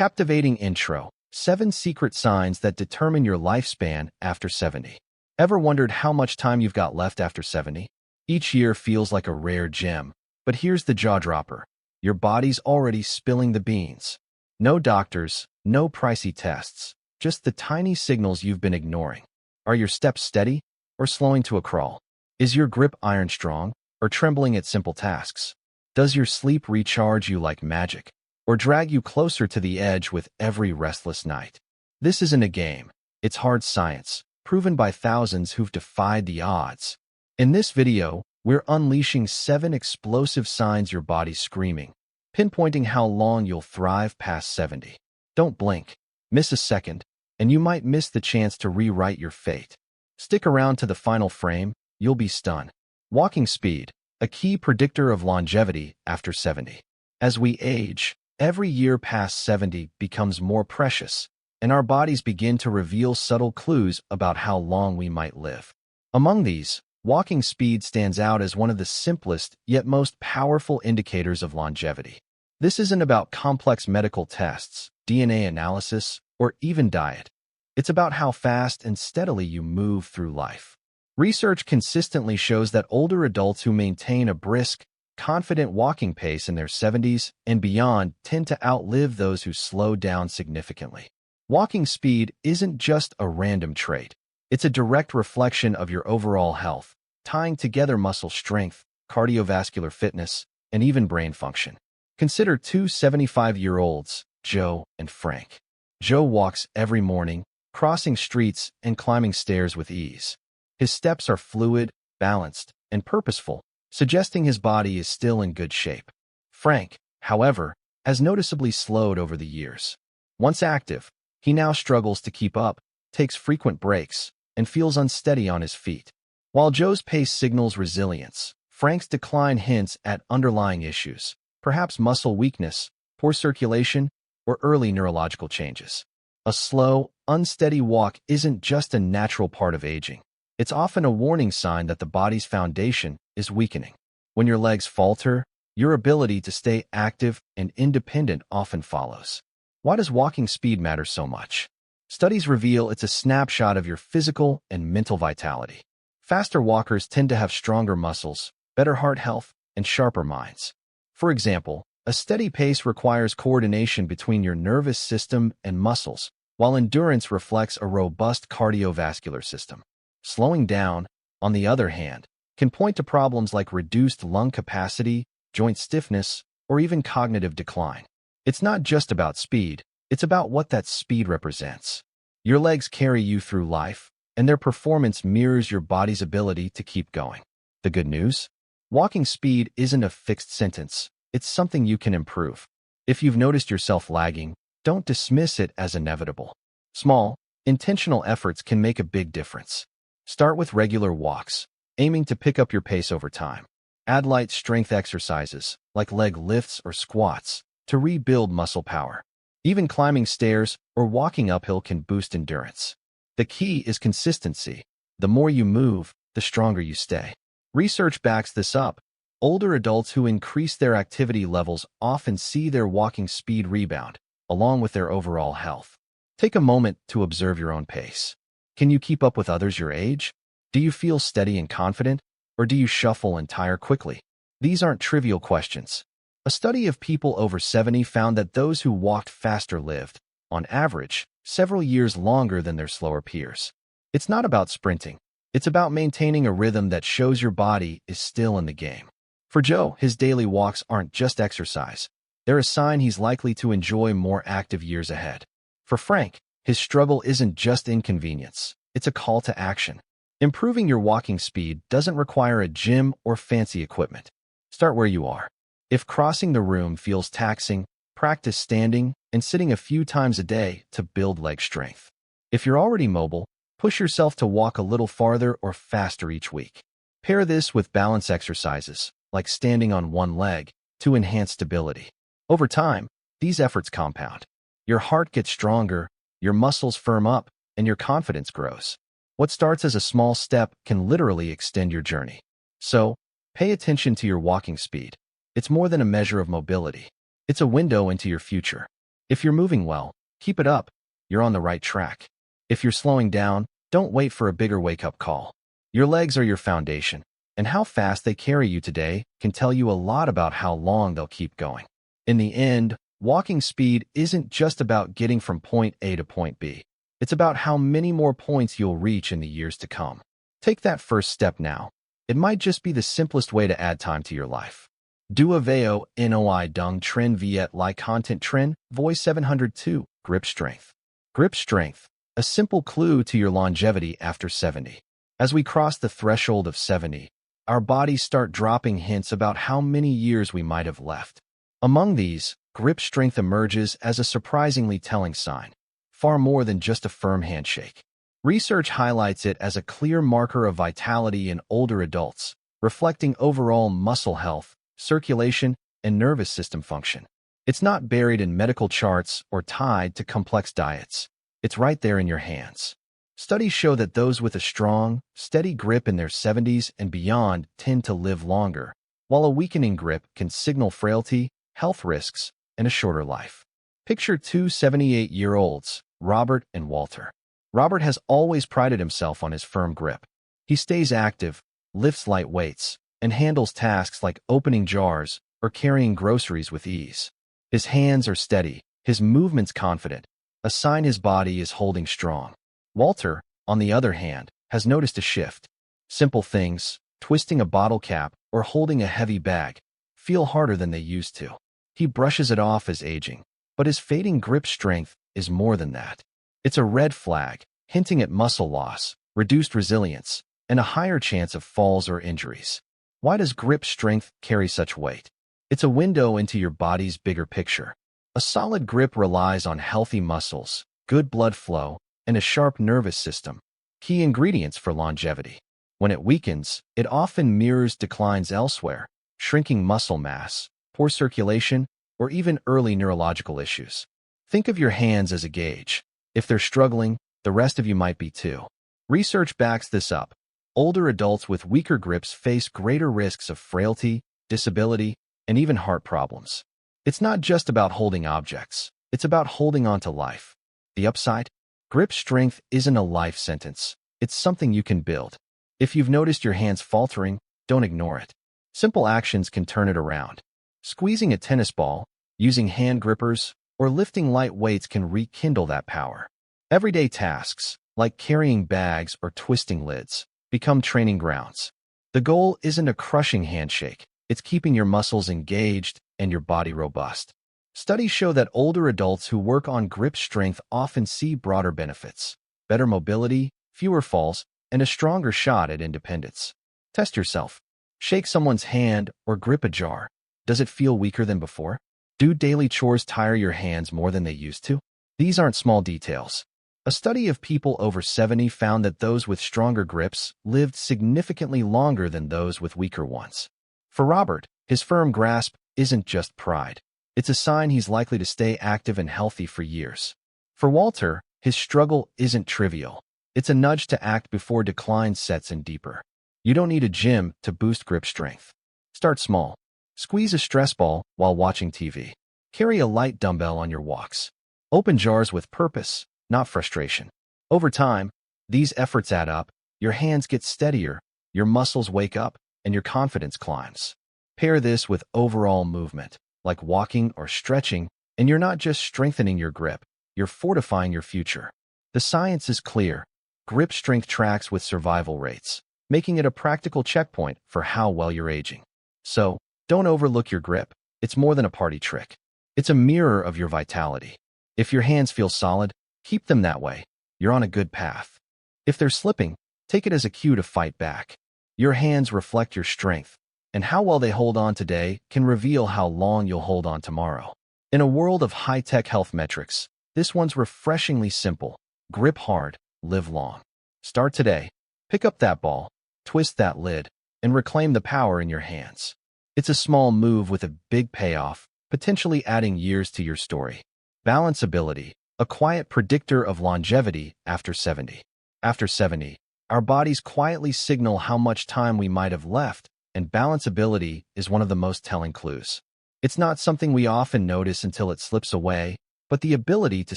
Captivating intro. 7 secret signs that determine your lifespan after 70. Ever wondered how much time you've got left after 70? Each year feels like a rare gem, but here's the jaw-dropper. Your body's already spilling the beans. No doctors, no pricey tests, just the tiny signals you've been ignoring. Are your steps steady or slowing to a crawl? Is your grip iron strong or trembling at simple tasks? Does your sleep recharge you like magic or drag you closer to the edge with every restless night? This isn't a game. It's hard science, proven by thousands who've defied the odds. In this video, we're unleashing 7 explosive signs your body's screaming, pinpointing how long you'll thrive past 70. Don't blink. Miss a second, and you might miss the chance to rewrite your fate. Stick around to the final frame, you'll be stunned. Walking speed, a key predictor of longevity after 70. As we age, every year past 70 becomes more precious, and our bodies begin to reveal subtle clues about how long we might live. Among these, walking speed stands out as one of the simplest yet most powerful indicators of longevity. This isn't about complex medical tests, DNA analysis, or even diet. It's about how fast and steadily you move through life. Research consistently shows that older adults who maintain a brisk, confident walking pace in their 70s and beyond tend to outlive those who slow down significantly. Walking speed isn't just a random trait. It's a direct reflection of your overall health, tying together muscle strength, cardiovascular fitness, and even brain function. Consider 2 75-year-olds, Joe and Frank. Joe walks every morning, crossing streets and climbing stairs with ease. His steps are fluid, balanced, and purposeful, suggesting his body is still in good shape. Frank, however, has noticeably slowed over the years. Once active, he now struggles to keep up, takes frequent breaks, and feels unsteady on his feet. While Joe's pace signals resilience, Frank's decline hints at underlying issues, perhaps muscle weakness, poor circulation, or early neurological changes. A slow, unsteady walk isn't just a natural part of aging. It's often a warning sign that the body's foundation is weakening. When your legs falter, your ability to stay active and independent often follows. Why does walking speed matter so much? Studies reveal it's a snapshot of your physical and mental vitality. Faster walkers tend to have stronger muscles, better heart health, and sharper minds. For example, a steady pace requires coordination between your nervous system and muscles, while endurance reflects a robust cardiovascular system. Slowing down, on the other hand, can point to problems like reduced lung capacity, joint stiffness, or even cognitive decline. It's not just about speed, it's about what that speed represents. Your legs carry you through life, and their performance mirrors your body's ability to keep going. The good news? Walking speed isn't a fixed sentence, it's something you can improve. If you've noticed yourself lagging, don't dismiss it as inevitable. Small, intentional efforts can make a big difference. Start with regular walks, aiming to pick up your pace over time. Add light strength exercises, like leg lifts or squats, to rebuild muscle power. Even climbing stairs or walking uphill can boost endurance. The key is consistency. The more you move, the stronger you stay. Research backs this up. Older adults who increase their activity levels often see their walking speed rebound, along with their overall health. Take a moment to observe your own pace. Can you keep up with others your age? Do you feel steady and confident, or do you shuffle and tire quickly? These aren't trivial questions. A study of people over 70 found that those who walked faster lived, on average, several years longer than their slower peers. It's not about sprinting. It's about maintaining a rhythm that shows your body is still in the game. For Joe, his daily walks aren't just exercise. They're a sign he's likely to enjoy more active years ahead. For Frank, his struggle isn't just inconvenience. It's a call to action. Improving your walking speed doesn't require a gym or fancy equipment. Start where you are. If crossing the room feels taxing, practice standing and sitting a few times a day to build leg strength. If you're already mobile, push yourself to walk a little farther or faster each week. Pair this with balance exercises, like standing on one leg, to enhance stability. Over time, these efforts compound. Your heart gets stronger, your muscles firm up, and your confidence grows. What starts as a small step can literally extend your journey. So, pay attention to your walking speed. It's more than a measure of mobility. It's a window into your future. If you're moving well, keep it up. You're on the right track. If you're slowing down, don't wait for a bigger wake-up call. Your legs are your foundation, and how fast they carry you today can tell you a lot about how long they'll keep going. In the end, walking speed isn't just about getting from point A to point B. It's about how many more points you'll reach in the years to come. Take that first step now. It might just be the simplest way to add time to your life. Dua veo noi dung tren viet li content tren, voice 702, grip strength. Grip strength, a simple clue to your longevity after 70. As we cross the threshold of 70, our bodies start dropping hints about how many years we might have left. Among these, grip strength emerges as a surprisingly telling sign, far more than just a firm handshake. Research highlights it as a clear marker of vitality in older adults, reflecting overall muscle health, circulation, and nervous system function. It's not buried in medical charts or tied to complex diets. It's right there in your hands. Studies show that those with a strong, steady grip in their 70s and beyond tend to live longer, while a weakening grip can signal frailty, health risks, and a shorter life. Picture two 78-year-olds, Robert and Walter. Robert has always prided himself on his firm grip. He stays active, lifts light weights, and handles tasks like opening jars or carrying groceries with ease. His hands are steady, his movements confident, a sign his body is holding strong. Walter, on the other hand, has noticed a shift. Simple things, twisting a bottle cap or holding a heavy bag, feel harder than they used to. He brushes it off as aging, but his fading grip strength is more than that. It's a red flag, hinting at muscle loss, reduced resilience, and a higher chance of falls or injuries. Why does grip strength carry such weight? It's a window into your body's bigger picture. A solid grip relies on healthy muscles, good blood flow, and a sharp nervous system, key ingredients for longevity. When it weakens, it often mirrors declines elsewhere, shrinking muscle mass, poor circulation, or even early neurological issues. Think of your hands as a gauge. If they're struggling, the rest of you might be too. Research backs this up. Older adults with weaker grips face greater risks of frailty, disability, and even heart problems. It's not just about holding objects. It's about holding on to life. The upside? Grip strength isn't a life sentence. It's something you can build. If you've noticed your hands faltering, don't ignore it. Simple actions can turn it around. Squeezing a tennis ball, using hand grippers, or lifting light weights can rekindle that power. Everyday tasks, like carrying bags or twisting lids, become training grounds. The goal isn't a crushing handshake. It's keeping your muscles engaged and your body robust. Studies show that older adults who work on grip strength often see broader benefits, better mobility, fewer falls, and a stronger shot at independence. Test yourself. Shake someone's hand or grip a jar. Does it feel weaker than before? Do daily chores tire your hands more than they used to? These aren't small details. A study of people over 70 found that those with stronger grips lived significantly longer than those with weaker ones. For Robert, his firm grasp isn't just pride. It's a sign he's likely to stay active and healthy for years. For Walter, his struggle isn't trivial. It's a nudge to act before decline sets in deeper. You don't need a gym to boost grip strength. Start small. Squeeze a stress ball while watching TV. Carry a light dumbbell on your walks. Open jars with purpose, not frustration. Over time, these efforts add up, your hands get steadier, your muscles wake up, and your confidence climbs. Pair this with overall movement, like walking or stretching, and you're not just strengthening your grip, you're fortifying your future. The science is clear. Grip strength tracks with survival rates, making it a practical checkpoint for how well you're aging. So, don't overlook your grip. It's more than a party trick. It's a mirror of your vitality. If your hands feel solid, keep them that way. You're on a good path. If they're slipping, take it as a cue to fight back. Your hands reflect your strength, and how well they hold on today can reveal how long you'll hold on tomorrow. In a world of high-tech health metrics, this one's refreshingly simple. Grip hard, live long. Start today. Pick up that ball, twist that lid, and reclaim the power in your hands. It's a small move with a big payoff, potentially adding years to your story. Balanceability, a quiet predictor of longevity after 70. After 70, our bodies quietly signal how much time we might have left, and balanceability is one of the most telling clues. It's not something we often notice until it slips away, But the ability to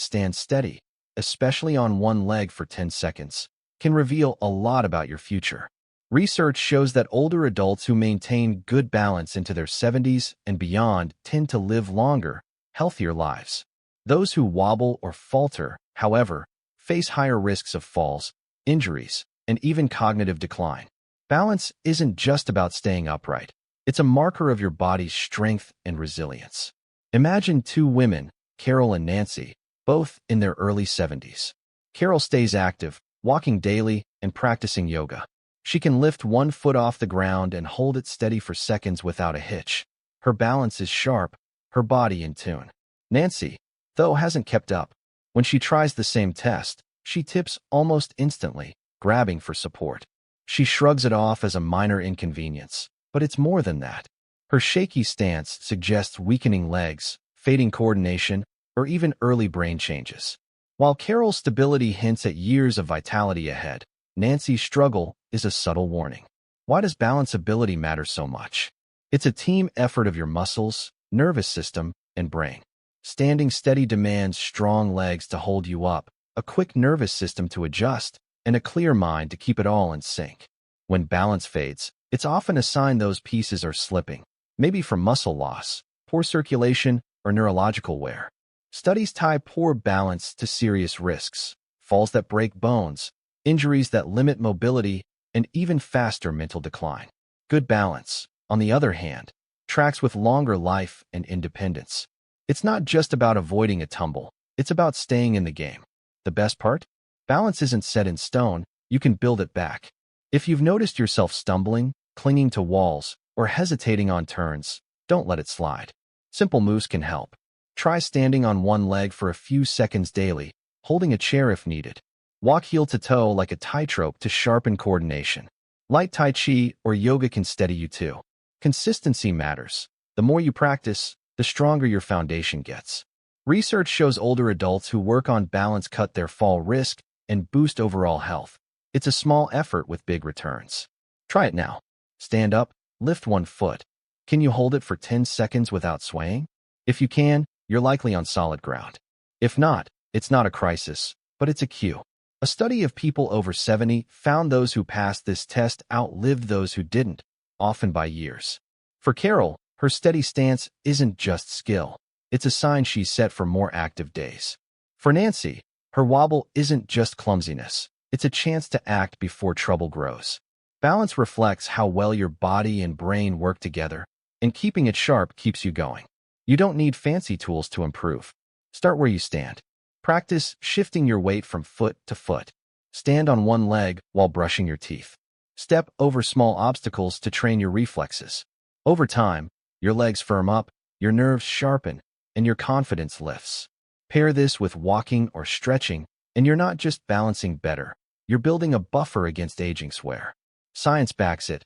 stand steady, especially on one leg for 10 seconds, can reveal a lot about your future. Research shows that older adults who maintain good balance into their 70s and beyond tend to live longer, healthier lives. Those who wobble or falter, however, face higher risks of falls, injuries, and even cognitive decline. Balance isn't just about staying upright. It's a marker of your body's strength and resilience. Imagine two women, Carol and Nancy, both in their early 70s. Carol stays active, walking daily and practicing yoga. She can lift one foot off the ground and hold it steady for seconds without a hitch. Her balance is sharp, her body in tune. Nancy, though, hasn't kept up. When she tries the same test, she tips almost instantly, grabbing for support. She shrugs it off as a minor inconvenience, but it's more than that. Her shaky stance suggests weakening legs, fading coordination, or even early brain changes. While Carol's stability hints at years of vitality ahead, Nancy's struggle is a subtle warning. Why does balance ability matter so much? It's a team effort of your muscles, nervous system, and brain. Standing steady demands strong legs to hold you up, a quick nervous system to adjust, and a clear mind to keep it all in sync. When balance fades, it's often a sign those pieces are slipping, maybe from muscle loss, poor circulation, or neurological wear. Studies tie poor balance to serious risks: falls that break bones, injuries that limit mobility, and even faster mental decline. Good balance, on the other hand, tracks with longer life and independence. It's not just about avoiding a tumble, it's about staying in the game. The best part? Balance isn't set in stone, you can build it back. If you've noticed yourself stumbling, clinging to walls, or hesitating on turns, don't let it slide. Simple moves can help. Try standing on one leg for a few seconds daily, holding a chair if needed. Walk heel to toe like a tightrope to sharpen coordination. Light Tai Chi or yoga can steady you too. Consistency matters. The more you practice, the stronger your foundation gets. Research shows older adults who work on balance cut their fall risk and boost overall health. It's a small effort with big returns. Try it now. Stand up, lift one foot. Can you hold it for 10 seconds without swaying? If you can, you're likely on solid ground. If not, it's not a crisis, but it's a cue. A study of people over 70 found those who passed this test outlived those who didn't, often by years. For Carol, her steady stance isn't just skill. It's a sign she's set for more active days. For Nancy, her wobble isn't just clumsiness. It's a chance to act before trouble grows. Balance reflects how well your body and brain work together, and keeping it sharp keeps you going. You don't need fancy tools to improve. Start where you stand. Practice shifting your weight from foot to foot. Stand on one leg while brushing your teeth. Step over small obstacles to train your reflexes. Over time, your legs firm up, your nerves sharpen, and your confidence lifts. Pair this with walking or stretching, and you're not just balancing better, you're building a buffer against aging wear. Science backs it.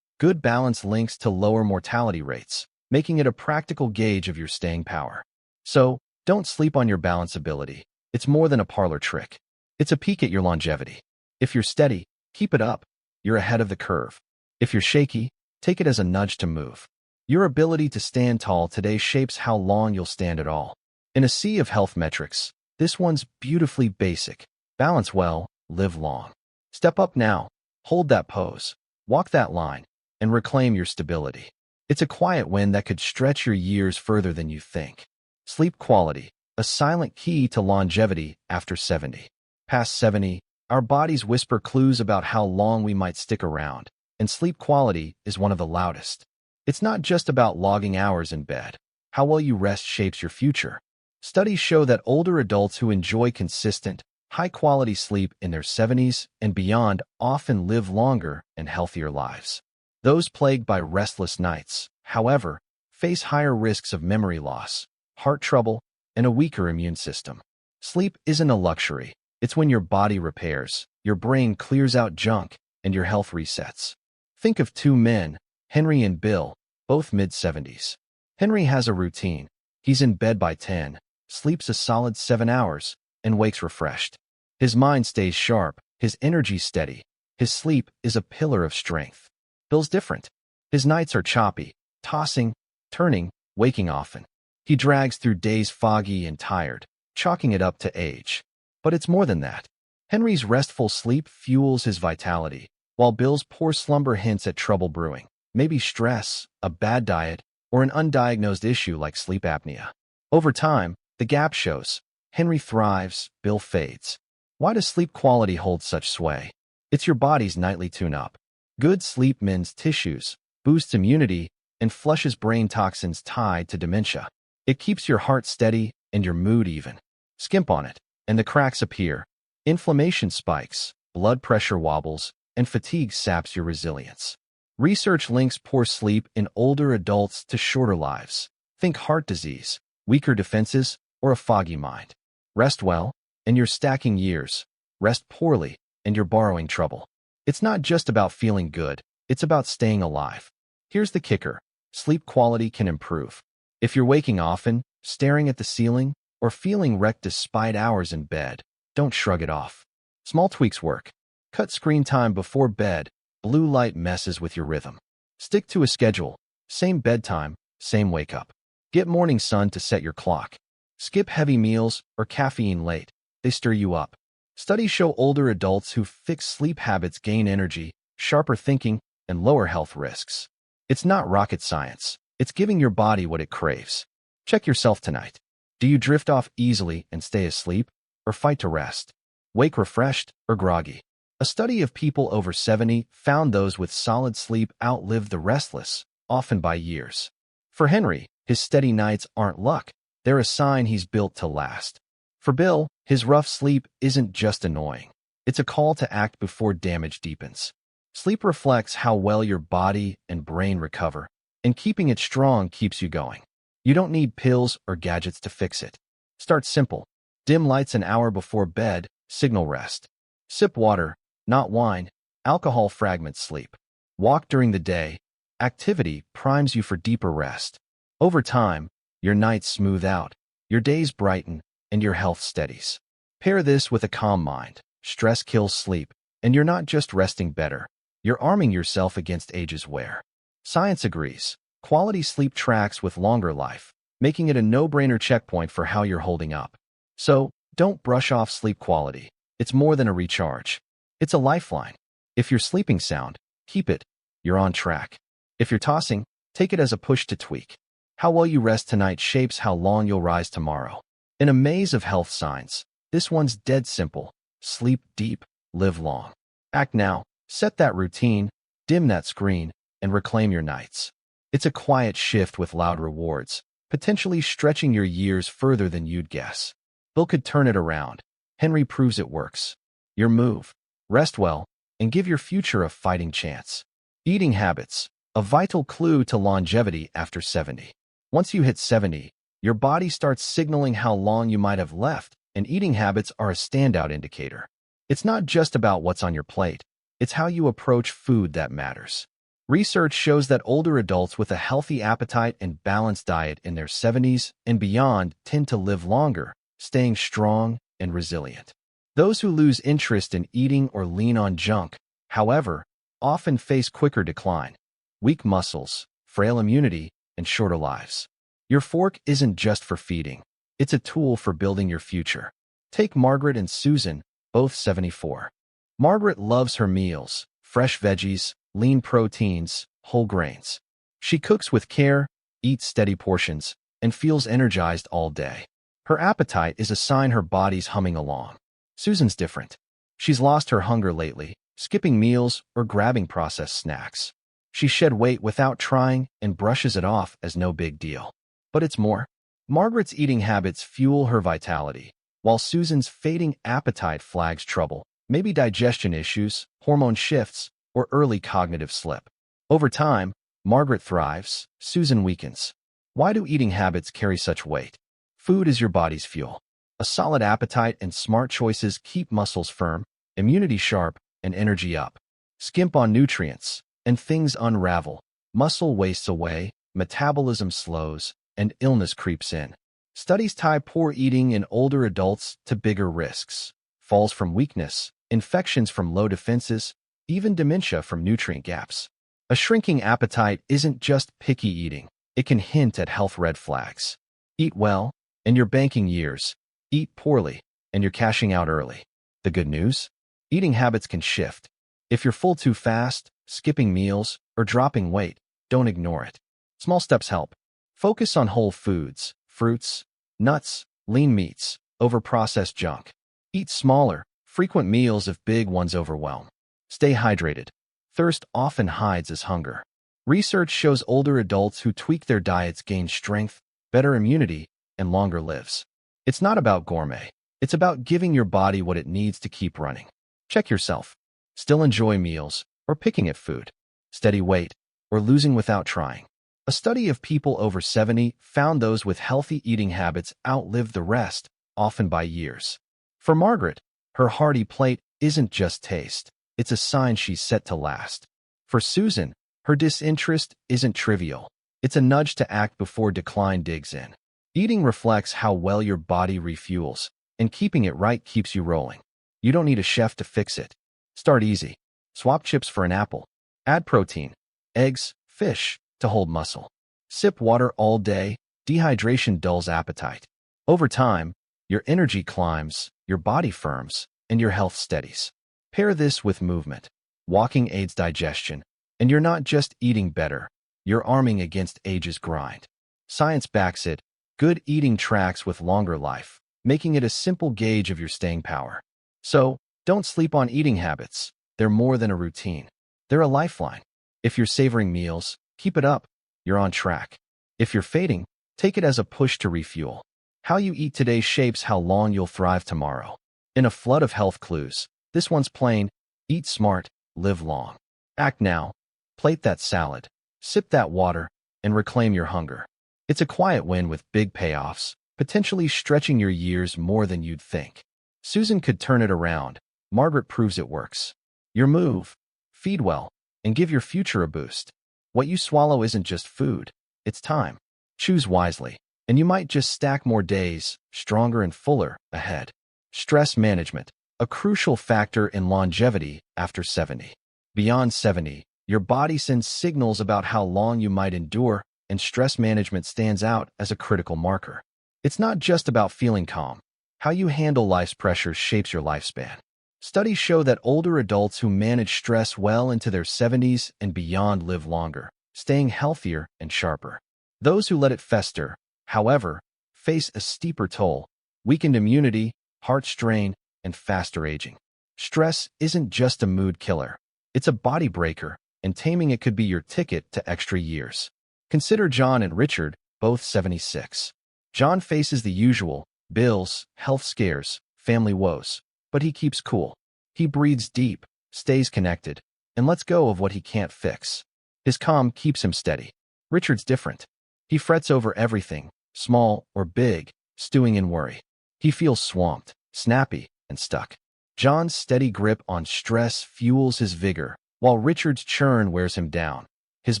Good balance links to lower mortality rates, making it a practical gauge of your staying power. So, don't sleep on your balance ability. It's more than a parlor trick. It's a peek at your longevity. If you're steady, keep it up. You're ahead of the curve. If you're shaky, take it as a nudge to move. Your ability to stand tall today shapes how long you'll stand at all. In a sea of health metrics, this one's beautifully basic. Balance well, live long. Step up now, hold that pose, walk that line, and reclaim your stability. It's a quiet win that could stretch your years further than you think. Sleep quality, a silent key to longevity after 70. Past 70, our bodies whisper clues about how long we might stick around, and sleep quality is one of the loudest. It's not just about logging hours in bed. How well you rest shapes your future. Studies show that older adults who enjoy consistent, high-quality sleep in their 70s and beyond often live longer and healthier lives. Those plagued by restless nights, however, face higher risks of memory loss, heart trouble, and a weaker immune system. Sleep isn't a luxury. It's when your body repairs, your brain clears out junk, and your health resets. Think of two men, Henry and Bill, both mid-70s. Henry has a routine. He's in bed by 10, sleeps a solid 7 hours, and wakes refreshed. His mind stays sharp, his energy steady. His sleep is a pillar of strength. Bill's different. His nights are choppy, tossing, turning, waking often. He drags through days foggy and tired, chalking it up to age. But it's more than that. Henry's restful sleep fuels his vitality, while Bill's poor slumber hints at trouble brewing. Maybe stress, a bad diet, or an undiagnosed issue like sleep apnea. Over time, the gap shows. Henry thrives, Bill fades. Why does sleep quality hold such sway? It's your body's nightly tune-up. Good sleep mends tissues, boosts immunity, and flushes brain toxins tied to dementia. It keeps your heart steady and your mood even. Skimp on it, and the cracks appear. Inflammation spikes, blood pressure wobbles, and fatigue saps your resilience. Research links poor sleep in older adults to shorter lives. Think heart disease, weaker defenses, or a foggy mind. Rest well, and you're stacking years. Rest poorly, and you're borrowing trouble. It's not just about feeling good, it's about staying alive. Here's the kicker. Sleep quality can improve. If you're waking often, staring at the ceiling, or feeling wrecked despite hours in bed, don't shrug it off. Small tweaks work. Cut screen time before bed. Blue light messes with your rhythm. Stick to a schedule. Same bedtime, same wake up. Get morning sun to set your clock. Skip heavy meals or caffeine late. They stir you up. Studies show older adults who fix sleep habits gain energy, sharper thinking, and lower health risks. It's not rocket science. It's giving your body what it craves. Check yourself tonight. Do you drift off easily and stay asleep, or fight to rest? Wake refreshed or groggy? A study of people over 70 found those with solid sleep outlive the restless, often by years. For Henry, his steady nights aren't luck. They're a sign he's built to last. For Bill, his rough sleep isn't just annoying. It's a call to act before damage deepens. Sleep reflects how well your body and brain recover, and keeping it strong keeps you going. You don't need pills or gadgets to fix it. Start simple. Dim lights an hour before bed, signal rest. Sip water, not wine. Alcohol fragments sleep. Walk during the day. Activity primes you for deeper rest. Over time, your nights smooth out, your days brighten, and your health steadies. Pair this with a calm mind. Stress kills sleep, and you're not just resting better. You're arming yourself against age's wear. Science agrees. Quality sleep tracks with longer life, making it a no-brainer checkpoint for how you're holding up. So, don't brush off sleep quality. It's more than a recharge. It's a lifeline. If you're sleeping sound, keep it. You're on track. If you're tossing, take it as a push to tweak. How well you rest tonight shapes how long you'll rise tomorrow. In a maze of health signs, this one's dead simple. Sleep deep, live long. Act now, set that routine, dim that screen, and reclaim your nights. It's a quiet shift with loud rewards, potentially stretching your years further than you'd guess. Bill could turn it around. Henry proves it works. Your move. Rest well, and give your future a fighting chance. Eating habits, a vital clue to longevity after 70. Once you hit 70, your body starts signaling how long you might have left, and eating habits are a standout indicator. It's not just about what's on your plate. It's how you approach food that matters. Research shows that older adults with a healthy appetite and balanced diet in their 70s and beyond tend to live longer, staying strong and resilient. Those who lose interest in eating or lean on junk, however, often face quicker decline, weak muscles, frail immunity, and shorter lives. Your fork isn't just for feeding. It's a tool for building your future. Take Margaret and Susan, both 74. Margaret loves her meals, fresh veggies, lean proteins, whole grains. She cooks with care, eats steady portions, and feels energized all day. Her appetite is a sign her body's humming along. Susan's different. She's lost her hunger lately, skipping meals or grabbing processed snacks. She shed weight without trying and brushes it off as no big deal. But it's more. Margaret's eating habits fuel her vitality, while Susan's fading appetite flags trouble, maybe digestion issues, hormone shifts, or early cognitive slip. Over time, Margaret thrives, Susan weakens. Why do eating habits carry such weight? Food is your body's fuel. A solid appetite and smart choices keep muscles firm, immunity sharp, and energy up. Skimp on nutrients, and things unravel. Muscle wastes away, metabolism slows, and illness creeps in. Studies tie poor eating in older adults to bigger risks. Falls from weakness, infections from low defenses, even dementia from nutrient gaps. A shrinking appetite isn't just picky eating. It can hint at health red flags. Eat well, and you're banking years. Eat poorly, and you're cashing out early. The good news? Eating habits can shift. If you're full too fast, skipping meals, or dropping weight, don't ignore it. Small steps help. Focus on whole foods, fruits, nuts, lean meats, over processed junk. Eat smaller, frequent meals if big ones overwhelm. Stay hydrated. Thirst often hides as hunger. Research shows older adults who tweak their diets gain strength, better immunity, and longer lives. It's not about gourmet. It's about giving your body what it needs to keep running. Check yourself. Still enjoy meals, or picking at food. Steady weight, or losing without trying. A study of people over 70 found those with healthy eating habits outlived the rest, often by years. For Margaret, her hearty plate isn't just taste. It's a sign she's set to last. For Susan, her disinterest isn't trivial. It's a nudge to act before decline digs in. Eating reflects how well your body refuels, and keeping it right keeps you rolling. You don't need a chef to fix it. Start easy. Swap chips for an apple. Add protein, eggs, fish, to hold muscle. Sip water all day. Dehydration dulls appetite. Over time, your energy climbs, your body firms, and your health steadies. Pair this with movement. Walking aids digestion, and you're not just eating better, you're arming against age's grind. Science backs it. Good eating tracks with longer life, making it a simple gauge of your staying power. So, don't sleep on eating habits. They're more than a routine. They're a lifeline. If you're savoring meals, keep it up. You're on track. If you're fading, take it as a push to refuel. How you eat today shapes how long you'll thrive tomorrow. In a flood of health clues, this one's plain: eat smart, live long. Act now. Plate that salad, sip that water, and reclaim your hunger. It's a quiet win with big payoffs, potentially stretching your years more than you'd think. Susan could turn it around. Margaret proves it works. Your move: feed well, and give your future a boost. What you swallow isn't just food, it's time. Choose wisely, and you might just stack more days, stronger and fuller, ahead. Stress management, a crucial factor in longevity after 70. Beyond 70, your body sends signals about how long you might endure, and stress management stands out as a critical marker. It's not just about feeling calm. How you handle life's pressures shapes your lifespan. Studies show that older adults who manage stress well into their 70s and beyond live longer, staying healthier and sharper. Those who let it fester, however, face a steeper toll: weakened immunity, heart strain, and faster aging. Stress isn't just a mood killer. It's a body breaker, and taming it could be your ticket to extra years. Consider John and Richard, both 76. John faces the usual: bills, health scares, family woes. But he keeps cool. He breathes deep, stays connected, and lets go of what he can't fix. His calm keeps him steady. Richard's different. He frets over everything, small or big, stewing in worry. He feels swamped, snappy, and stuck. John's steady grip on stress fuels his vigor, while Richard's churn wears him down. His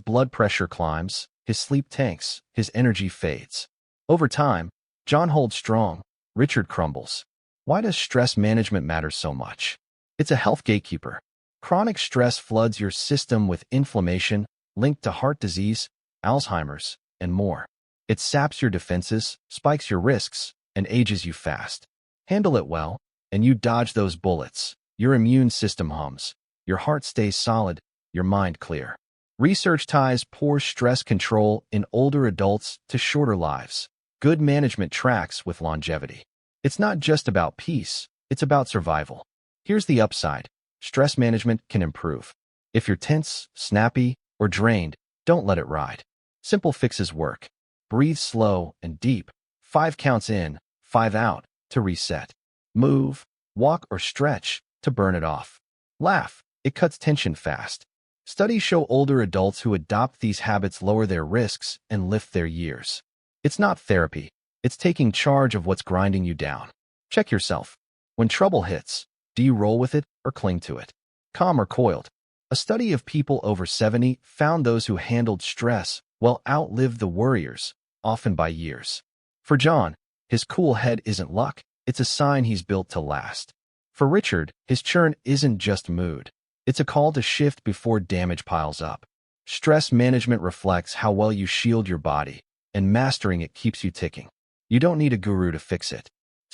blood pressure climbs, his sleep tanks, his energy fades. Over time, John holds strong, Richard crumbles. Why does stress management matter so much? It's a health gatekeeper. Chronic stress floods your system with inflammation linked to heart disease, Alzheimer's, and more. It saps your defenses, spikes your risks, and ages you fast. Handle it well, and you dodge those bullets. Your immune system hums. Your heart stays solid, your mind clear. Research ties poor stress control in older adults to shorter lives. Good management tracks with longevity. It's not just about peace, it's about survival. Here's the upside: stress management can improve. If you're tense, snappy, or drained, don't let it ride. Simple fixes work. Breathe slow and deep, 5 counts in, 5 out, to reset. Move, walk, or stretch to burn it off. Laugh, it cuts tension fast. Studies show older adults who adopt these habits lower their risks and lift their years. It's not therapy. It's taking charge of what's grinding you down. Check yourself. When trouble hits, do you roll with it or cling to it? Calm or coiled? A study of people over 70 found those who handled stress well outlived the worriers, often by years. For John, his cool head isn't luck, it's a sign he's built to last. For Richard, his churn isn't just mood. It's a call to shift before damage piles up. Stress management reflects how well you shield your body, and mastering it keeps you ticking. You don't need a guru to fix it.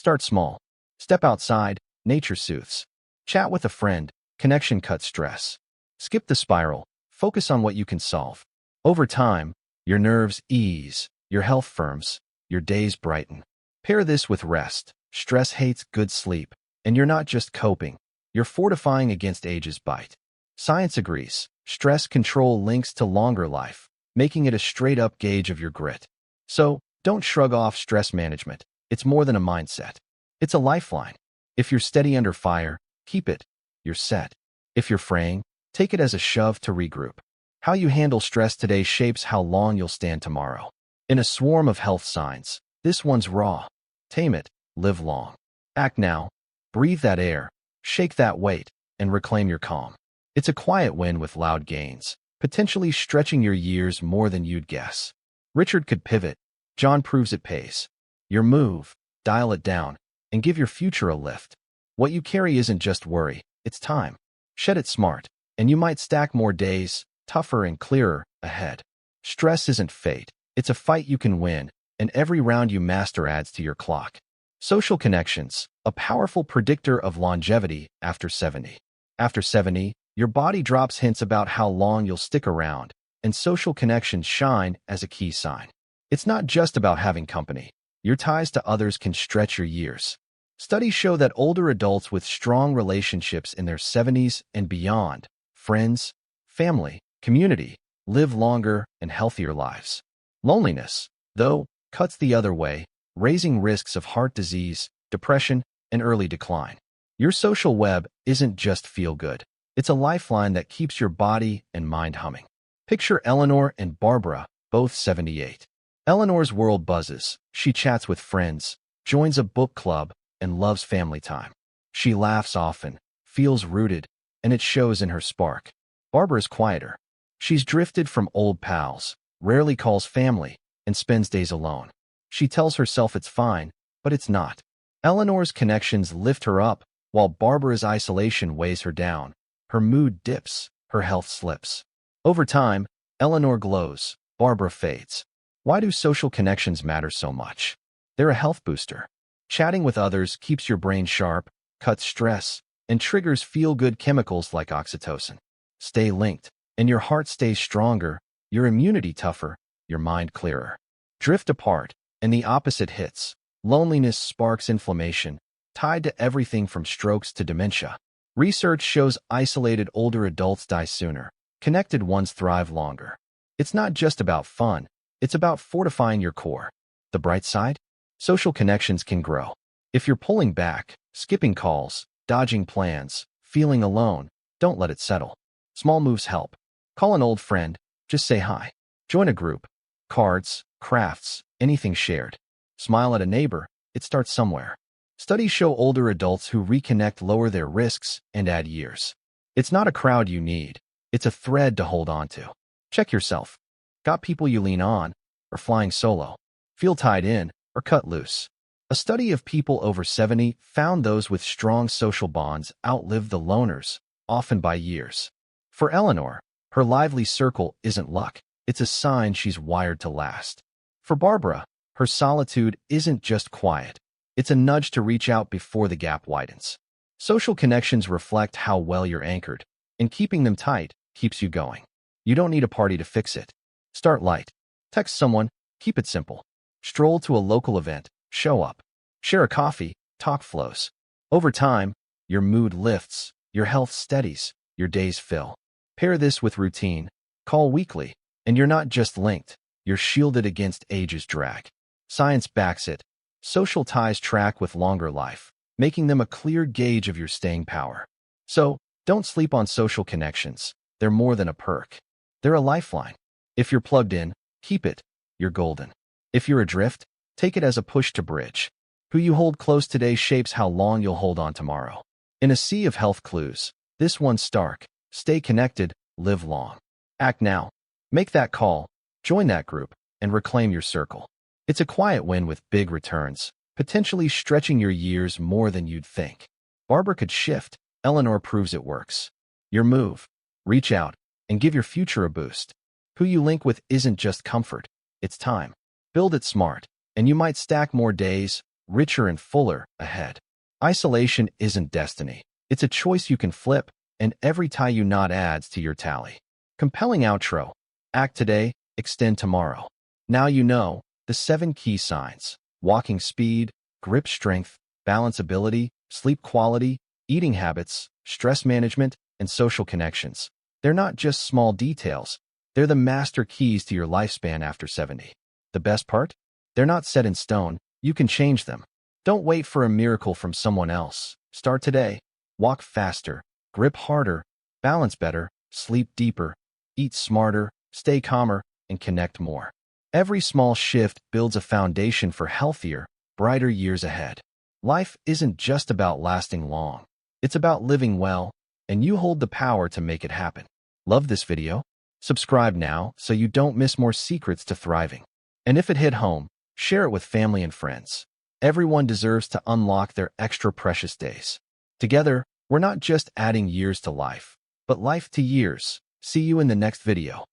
Start small. Step outside, nature soothes. Chat with a friend, connection cuts stress. Skip the spiral, focus on what you can solve. Over time, your nerves ease, your health firms, your days brighten. Pair this with rest. Stress hates good sleep, and you're not just coping, you're fortifying against age's bite. Science agrees, stress control links to longer life, making it a straight-up gauge of your grit. So, don't shrug off stress management. It's more than a mindset. It's a lifeline. If you're steady under fire, keep it. You're set. If you're fraying, take it as a shove to regroup. How you handle stress today shapes how long you'll stand tomorrow. In a swarm of health signs, this one's raw. Tame it, live long. Act now. Breathe that air, shake that weight, and reclaim your calm. It's a quiet win with loud gains, potentially stretching your years more than you'd guess. Richard could pivot. John proves it pays. Your move, dial it down, and give your future a lift. What you carry isn't just worry, it's time. Shed it smart, and you might stack more days, tougher and clearer, ahead. Stress isn't fate, it's a fight you can win, and every round you master adds to your clock. Social connections, a powerful predictor of longevity after 70. After 70, your body drops hints about how long you'll stick around, and social connections shine as a key sign. It's not just about having company. Your ties to others can stretch your years. Studies show that older adults with strong relationships in their 70s and beyond, friends, family, community, live longer and healthier lives. Loneliness, though, cuts the other way, raising risks of heart disease, depression, and early decline. Your social web isn't just feel-good. It's a lifeline that keeps your body and mind humming. Picture Eleanor and Barbara, both 78. Eleanor's world buzzes. She chats with friends, joins a book club, and loves family time. She laughs often, feels rooted, and it shows in her spark. Barbara's quieter. She's drifted from old pals, rarely calls family, and spends days alone. She tells herself it's fine, but it's not. Eleanor's connections lift her up, while Barbara's isolation weighs her down. Her mood dips, her health slips. Over time, Eleanor glows, Barbara fades. Why do social connections matter so much? They're a health booster. Chatting with others keeps your brain sharp, cuts stress, and triggers feel-good chemicals like oxytocin. Stay linked, and your heart stays stronger, your immunity tougher, your mind clearer. Drift apart, and the opposite hits. Loneliness sparks inflammation, tied to everything from strokes to dementia. Research shows isolated older adults die sooner. Connected ones thrive longer. It's not just about fun, it's about fortifying your core. The bright side? Social connections can grow. If you're pulling back, skipping calls, dodging plans, feeling alone, don't let it settle. Small moves help. Call an old friend, just say hi. Join a group. Cards, crafts, anything shared. Smile at a neighbor, it starts somewhere. Studies show older adults who reconnect lower their risks and add years. It's not a crowd you need, it's a thread to hold on to. Check yourself. Got people you lean on, or flying solo? Feel tied in, or cut loose? A study of people over 70 found those with strong social bonds outlive the loners, often by years. For Eleanor, her lively circle isn't luck, it's a sign she's wired to last. For Barbara, her solitude isn't just quiet, it's a nudge to reach out before the gap widens. Social connections reflect how well you're anchored, and keeping them tight keeps you going. You don't need a party to fix it. Start light. Text someone, keep it simple. Stroll to a local event, show up. Share a coffee, talk flows. Over time, your mood lifts, your health steadies, your days fill. Pair this with routine, call weekly, and you're not just linked, you're shielded against age's drag. Science backs it. Social ties track with longer life, making them a clear gauge of your staying power. So, don't sleep on social connections. They're more than a perk. They're a lifeline. If you're plugged in, keep it. You're golden. If you're adrift, take it as a push to bridge. Who you hold close today shapes how long you'll hold on tomorrow. In a sea of health clues, this one's stark. Stay connected, live long. Act now. Make that call, join that group, and reclaim your circle. It's a quiet win with big returns, potentially stretching your years more than you'd think. Barbara could shift. Eleanor proves it works. Your move. Reach out and give your future a boost. Who you link with isn't just comfort, it's time. Build it smart, and you might stack more days, richer and fuller ahead. Isolation isn't destiny. It's a choice you can flip, and every tie you knot adds to your tally. Compelling outro. Act today, extend tomorrow. Now you know the 7 key signs: walking speed, grip strength, balance ability, sleep quality, eating habits, stress management, and social connections. They're not just small details. They're the master keys to your lifespan after 70. The best part? They're not set in stone. You can change them. Don't wait for a miracle from someone else. Start today. Walk faster, grip harder, balance better, sleep deeper, eat smarter, stay calmer, and connect more. Every small shift builds a foundation for healthier, brighter years ahead. Life isn't just about lasting long. It's about living well, and you hold the power to make it happen. Love this video? Subscribe now so you don't miss more secrets to thriving. And if it hit home, share it with family and friends. Everyone deserves to unlock their extra precious days. Together, we're not just adding years to life, but life to years. See you in the next video.